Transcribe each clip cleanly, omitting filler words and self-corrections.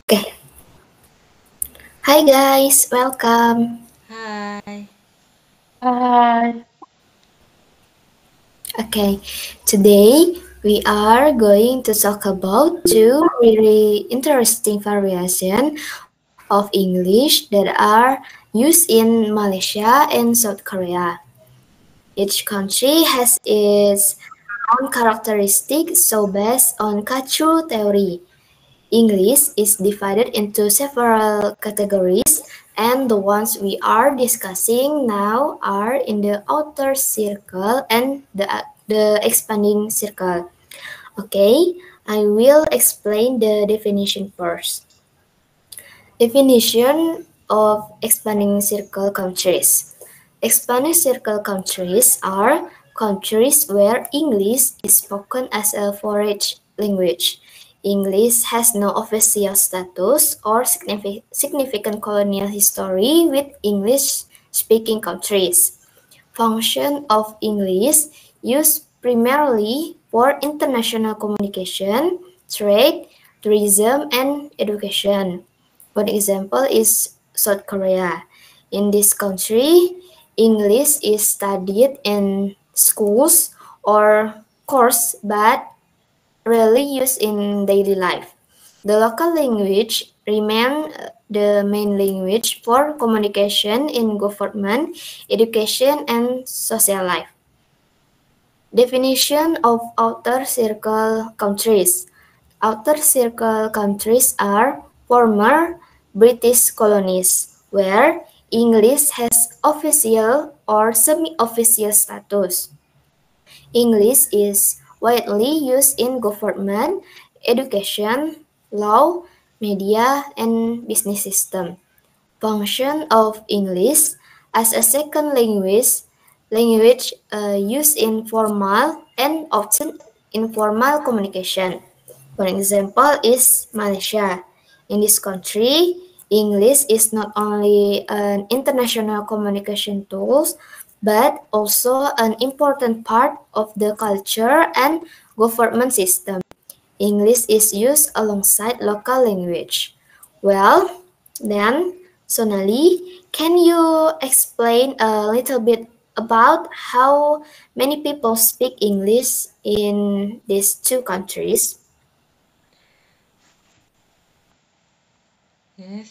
Okay. Hi guys, welcome. Hai, Hai, Okay. Today we are going to talk about two really interesting variation of English that are used in Malaysia and South Korea. Each country has its own characteristics, so based on cultural theory, English is divided into several categories, and the ones we are discussing now are in the outer circle and the expanding circle. Okay, I will explain the definition first. Definition of expanding circle countries. Expanding circle countries are countries where English is spoken as a foreign language. English has no official status or significant colonial history with English-speaking countries. Function of English used primarily for international communication, trade, tourism, and education. One example is South Korea. In this country, English is studied in schools or course but rarely used in daily life. The local language remains the main language for communication in government, education, and social life. Definition of outer circle countries. Outer circle countries are former British colonies, where English has official or semi-official status. English is widely used in government, education, law, media, and business system. Function of English as a second language used in formal and often informal communication. For example is Malaysia. In this country, English is not only an international communication tool, but also an important part of the culture and government system. English is used alongside local language. Well, then, Sonali, can you explain a little bit about how many people speak English in these two countries? yes.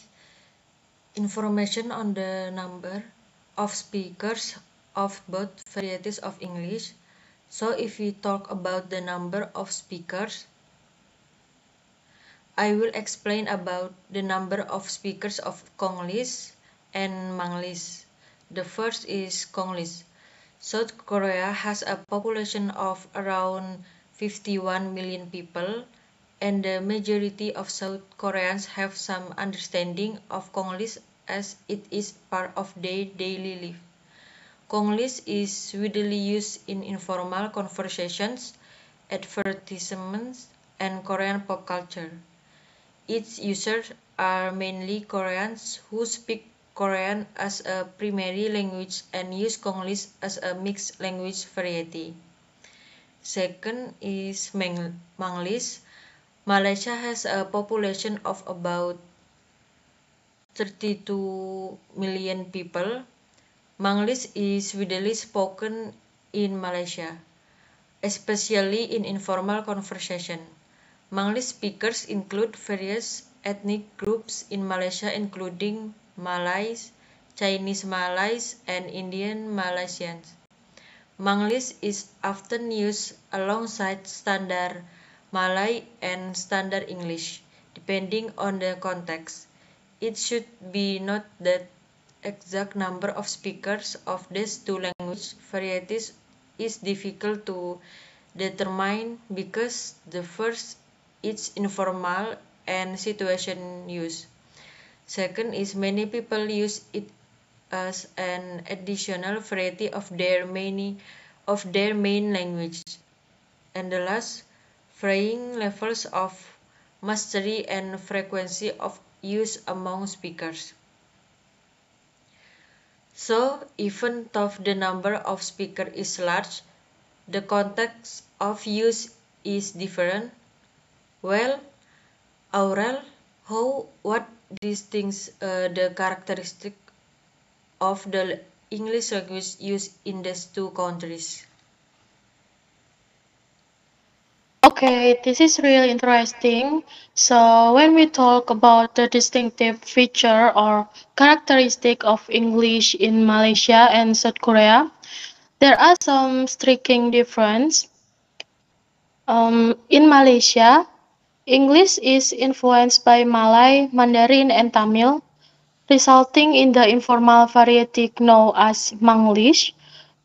Information on the number of speakers of both varieties of English. So if we talk about the number of speakers, I will explain about the number of speakers of Congolese and Manglish. The first is Congolese. South Korea has a population of around 51 million people, and the majority of South Koreans have some understanding of Congolese as it is part of their daily life. Congolese is widely used in informal conversations, advertisements, and Korean pop culture. Its users are mainly Koreans who speak Korean as a primary language and use Congolese as a mixed language variety. Second is Manglish. Malaysia has a population of about 32 million people. Manglish is widely spoken in Malaysia, especially in informal conversation. Manglish speakers include various ethnic groups in Malaysia including Malays, Chinese Malays, and Indian Malaysians. Manglish is often used alongside Standard Malay and Standard English, depending on the context. It should be noted that exact number of speakers of these two language varieties is difficult to determine because the first is informal and situation use. Second is many people use it as an additional variety of their main language. And the last, varying levels of mastery and frequency of use among speakers. So, even though the number of speakers is large, the context of use is different. Well, Aurel, What distinguishes the characteristic of the English language used in these two countries? Okay, this is really interesting. So, when we talk about the distinctive feature or characteristic of English in Malaysia and South Korea, there are some striking differences. In Malaysia, English is influenced by Malay, Mandarin, and Tamil, resulting in the informal variety known as Manglish,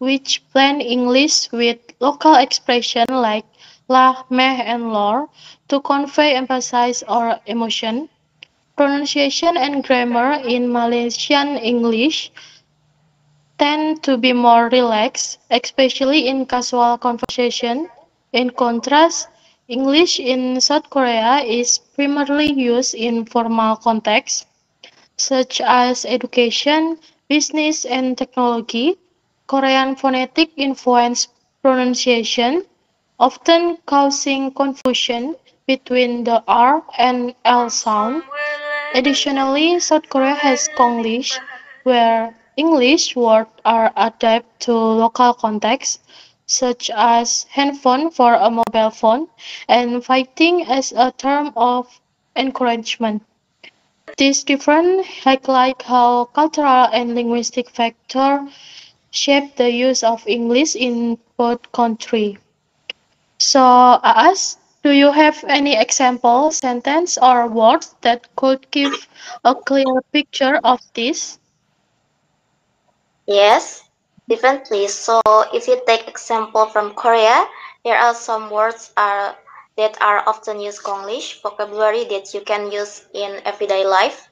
which blend English with local expression like lah, meh, and lor to convey emphasis or emotion. Pronunciation and grammar in Malaysian English tend to be more relaxed, especially in casual conversation. In contrast, English in South Korea is primarily used in formal contexts such as education, business, and technology. Korean phonetic influence pronunciation, often causing confusion between the R and L sound. Additionally, South Korea has Konglish, where English words are adapted to local contexts, such as handphone for a mobile phone and fighting as a term of encouragement. This difference highlight how cultural and linguistic factors shape the use of English in both countries. So, Aas, do you have any example sentence or words that could give a clear picture of this? Yes, definitely. So if you take example from Korea, there are some words that are often used Konglish vocabulary that you can use in everyday life.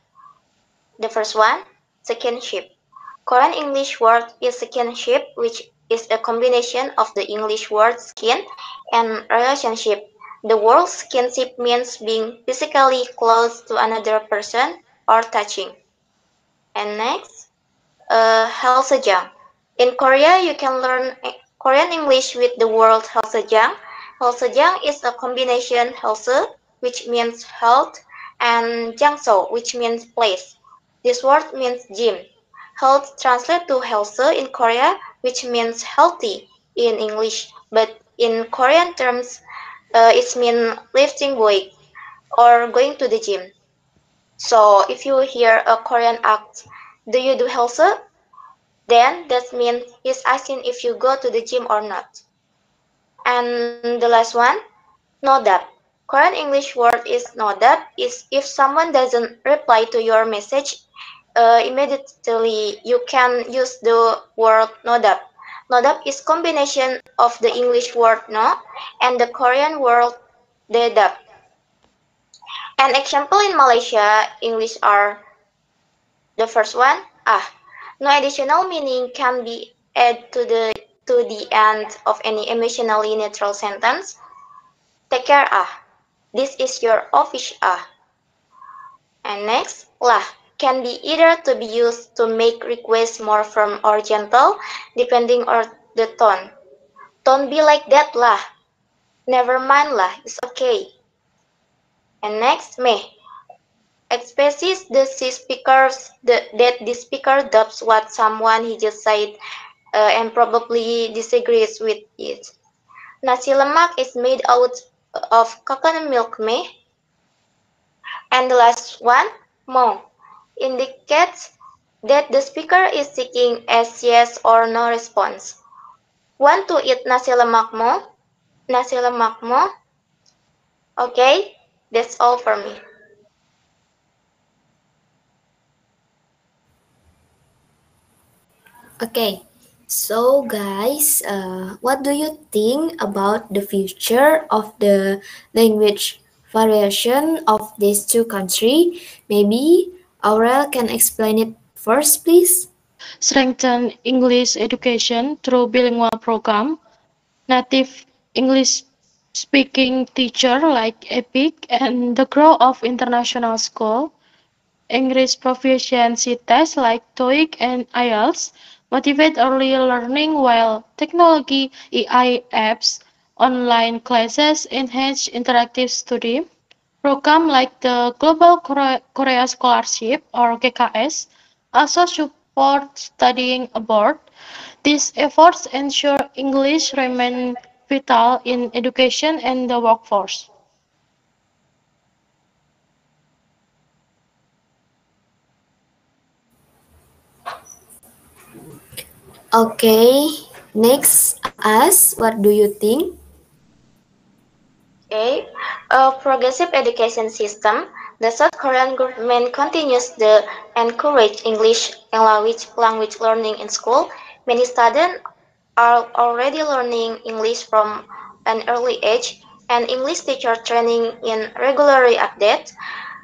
The first one, secondship. Korean English word is secondship, which is a combination of the English word skin and relationship. The word skinship means being physically close to another person or touching. And next, Helsejang. In Korea, you can learn Korean English with the word Helsejang. Helsejang is a combination Helse, which means health, and Jangso, which means place. This word means gym. Health translates to Helse in Korea, which means healthy in English, but in Korean terms, it means lifting weight or going to the gym. So if you hear a Korean act, do you do Helse? Then that means he's asking if you go to the gym or not. And the last one, nodap. Korean English word is nodap is if someone doesn't reply to your message immediately, you can use the word nodap. Nodap is combination of the English word no and the Korean word dedap. An example in Malaysia English are the first one, ah. No additional meaning can be added to the end of any emotionally neutral sentence. Take care, ah. This is your office, ah. And next, lah can be either to be used to make requests more firm or gentle, depending on the tone. Don't be like that, lah. Never mind, lah. It's okay. And next, meh expresses that the speaker doubts what someone he just said and probably disagrees with it. Nasi lemak is made out of coconut milk meh. And the last one, mo, indicates that the speaker is seeking a yes or no response. Want to eat nasi lemak mo? Nasi lemak mo? Okay, that's all for me. Okay, so guys, what do you think about the future of the language variation of these two countries? Maybe Aurel can explain it first, please. Strengthen English education through bilingual program, native English speaking teacher like EPIC, and the growth of international school. English proficiency tests like TOEIC and IELTS motivate early learning while technology, AI apps, online classes enhance interactive study. Programs like the Global Korea Scholarship or GKS also support studying abroad. These efforts ensure English remains vital in education and the workforce. Okay, next us, what do you think? Okay, a progressive education system, the South Korean government continues to encourage English language learning in school. Many students are already learning English from an early age, and English teacher training in regularly updates.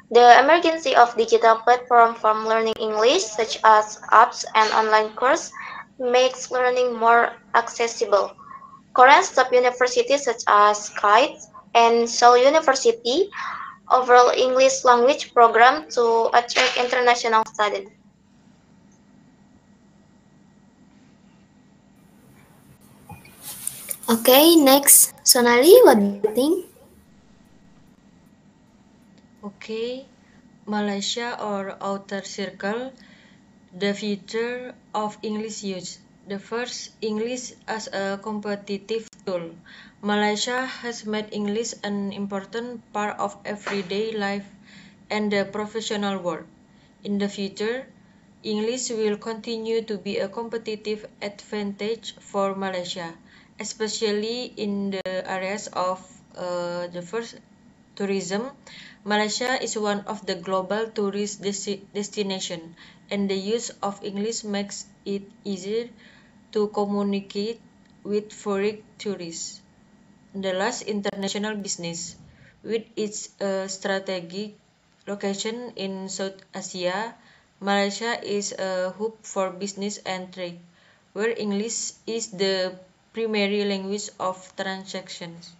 The emergence of digital platforms for learning English, such as apps and online courses, makes learning more accessible. Korean top universities such as KITE and Seoul University overall English language program to attract international students. Okay, next, Sonali, what do you think? Okay, Malaysia or outer circle, the future of English use. The first, English as a competitive tool. Malaysia has made English an important part of everyday life and the professional world. In the future, English will continue to be a competitive advantage for Malaysia, especially in the areas of the first tourism. Malaysia is one of the global tourist destination, and the use of English makes it easier to communicate with foreign tourists. The last, international business. With its strategic location in South Asia, Malaysia is a hub for business and trade, where English is the primary language of transactions.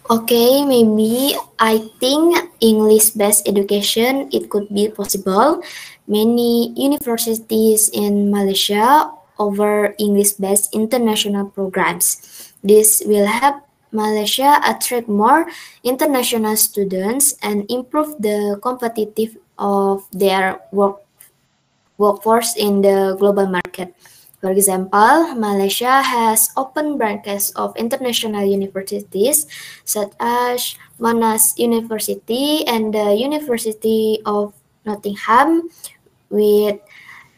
Okay, maybe I think English-based education, it could be possible. Many universities in Malaysia offer English-based international programs. This will help Malaysia attract more international students and improve the competitive of their workforce in the global market. For example, Malaysia has open branches of international universities such as Monash University and the University of Nottingham, which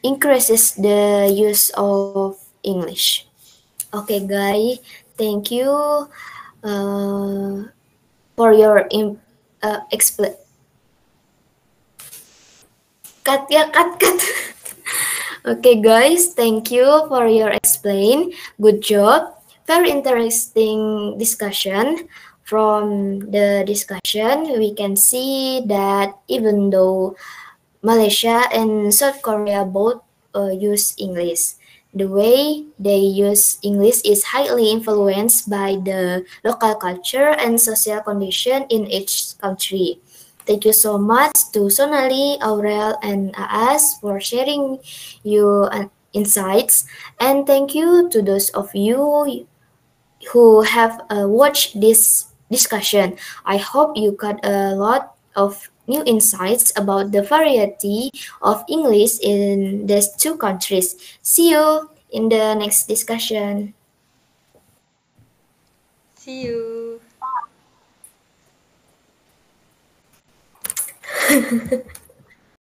increases the use of English. Okay, guys, thank you for your cut ya cut. Okay, guys, thank you for your explain. Good job. Very interesting discussion. From the discussion, we can see that even though Malaysia and South Korea both use English, the way they use English is highly influenced by the local culture and social condition in each country. Thank you so much to Sonali, Aurel, and Aas for sharing your insights. And thank you to those of you who have watched this discussion. I hope you got a lot of new insights about the variety of English in these two countries. See you in the next discussion. See you.